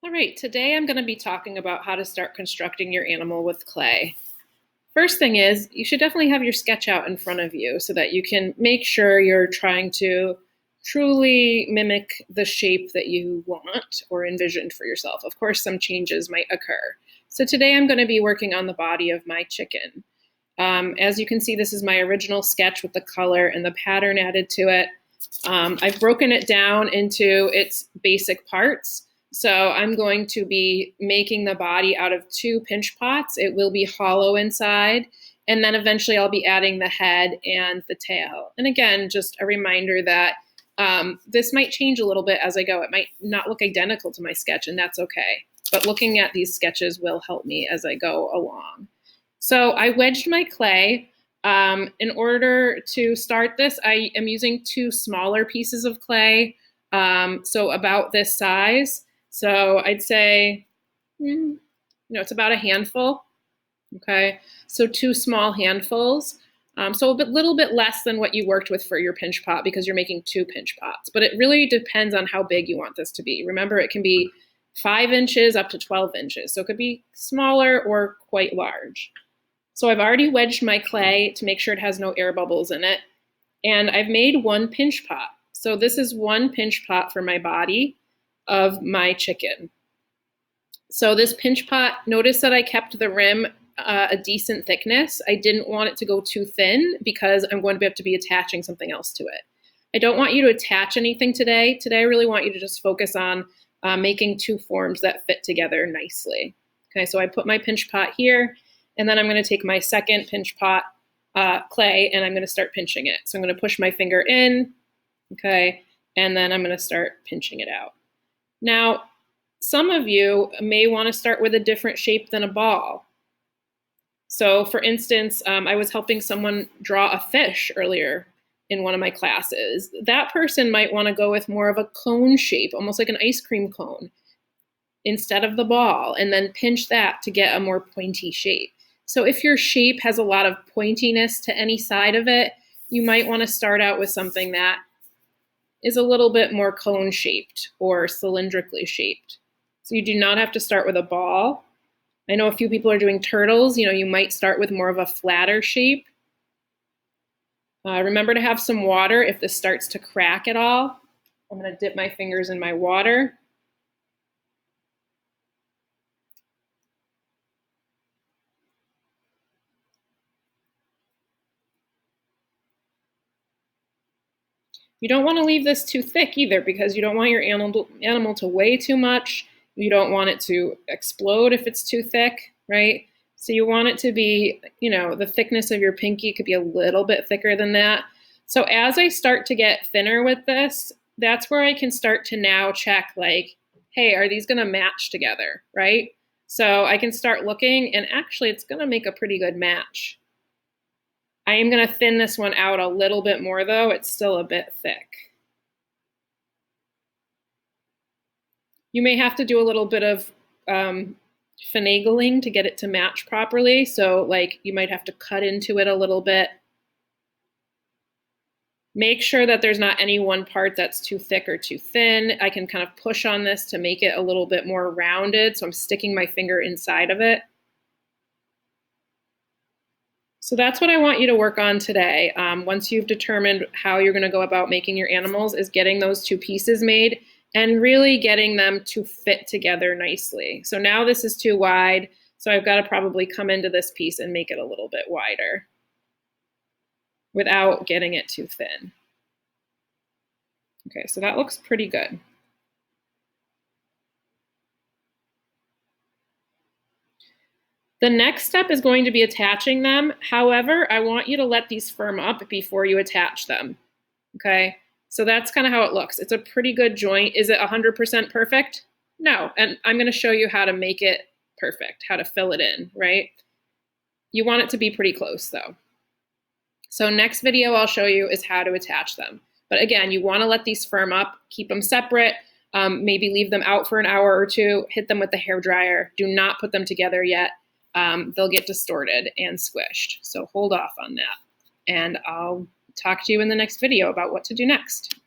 All right, today I'm going to be talking about how to start constructing your animal with clay. First thing is, you should definitely have your sketch out in front of you so that you can make sure you're trying to truly mimic the shape that you want or envisioned for yourself. Of course, some changes might occur. So today I'm going to be working on the body of my chicken. As you can see, this is my original sketch with the color and the pattern added to it. I've broken it down into its basic parts. So I'm going to be making the body out of 2 pinch pots. It will be hollow inside. And then eventually I'll be adding the head and the tail. And again, just a reminder that this might change a little bit as I go. It might not look identical to my sketch, and that's okay. But looking at these sketches will help me as I go along. So I wedged my clay. In order to start this, I am using 2 smaller pieces of clay, so about this size. So I'd say, it's about a handful. Okay, so 2 small handfuls. So a little bit less than what you worked with for your pinch pot because you're making 2 pinch pots. But it really depends on how big you want this to be. Remember, it can be 5 inches up to 12 inches. So it could be smaller or quite large. So I've already wedged my clay to make sure it has no air bubbles in it. And I've made 1 pinch pot. So this is 1 pinch pot for my body of my chicken. So this pinch pot, notice that I kept the rim a decent thickness. I didn't want it to go too thin because I'm going to have to be attaching something else to it. I don't want you to attach anything today. Today I really want you to just focus on making 2 forms that fit together nicely. Okay, so I put my pinch pot here, and then I'm going to take my second pinch pot clay and I'm going to start pinching it. So I'm going to push my finger in, okay, and then I'm going to start pinching it out. Now, some of you may want to start with a different shape than a ball. So for instance, I was helping someone draw a fish earlier in one of my classes. That person might want to go with more of a cone shape, almost like an ice cream cone, instead of the ball, and then pinch that to get a more pointy shape. So if your shape has a lot of pointiness to any side of it, you might want to start out with something that is a little bit more cone-shaped or cylindrically shaped. So you do not have to start with a ball. I know a few people are doing turtles. You might start with more of a flatter shape. Remember to have some water if this starts to crack at all. I'm going to dip my fingers in my water. You don't want to leave this too thick either because you don't want your animal to weigh too much. You don't want it to explode if it's too thick, right? So you want it to be, the thickness of your pinky could be a little bit thicker than that. So as I start to get thinner with this, that's where I can start to now check like, hey, are these going to match together, right? So I can start looking, and actually it's going to make a pretty good match. I am going to thin this one out a little bit more though. It's still a bit thick. You may have to do a little bit of finagling to get it to match properly. So like you might have to cut into it a little bit. Make sure that there's not any one part that's too thick or too thin. I can kind of push on this to make it a little bit more rounded. So I'm sticking my finger inside of it. So that's what I want you to work on today. Once you've determined how you're going to go about making your animals, is getting those 2 pieces made and really getting them to fit together nicely. So now this is too wide, so I've got to probably come into this piece and make it a little bit wider without getting it too thin. Okay, so that looks pretty good. The next step is going to be attaching them. However, I want you to let these firm up before you attach them. Okay, so that's kind of how it looks. It's a pretty good joint. Is it 100% perfect? No, and I'm going to show you how to make it perfect, how to fill it in, right? You want it to be pretty close though. So next video I'll show you is how to attach them. But again, you want to let these firm up, keep them separate, maybe leave them out for an hour or 2, hit them with the hair dryer. Do not put them together yet. They'll get distorted and squished. So hold off on that. And I'll talk to you in the next video about what to do next.